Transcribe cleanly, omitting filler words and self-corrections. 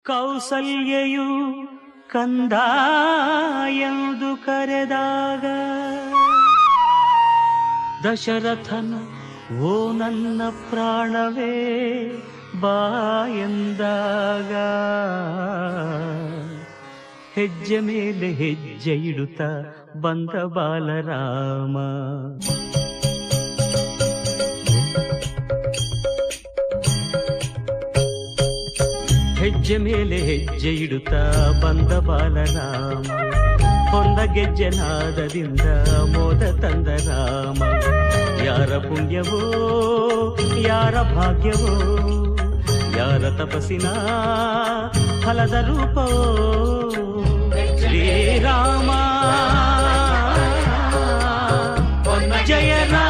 ಕೌಸಲ್ಯೆಯು ಕಂದ ಎಂದು ಕರೆದಾಗ ದಶರಥನ ಓ ನನ್ನ ಪ್ರಾಣವೇ ಬಾ ಎಂದಾಗ ಹೆಜ್ಜೆ ಮೇಲೆ ಹೆಜ್ಜೆ ಇಡುತ್ತಾ ಬಂದ ಬಾಲರಾಮ. ಹೆಜ್ಜೆ ಮೇಲೆ ಹೆಜ್ಜೆ ಇಡುತ್ತಾ ಬಂದ ಬಾಲರಾಮ, ಹೊಂದ ಗೆಜ್ಜೆನಾದದಿಂದ ಮೋದ ತಂದ ರಾಮ. ಯಾರ ಪುಣ್ಯವೋ ಯಾರ ಭಾಗ್ಯವೋ, ಯಾರ ತಪಸ್ಸಿನ ಫಲದ ರೂಪವೋ ಶ್ರೀರಾಮ ಜಯ ರಾಮ.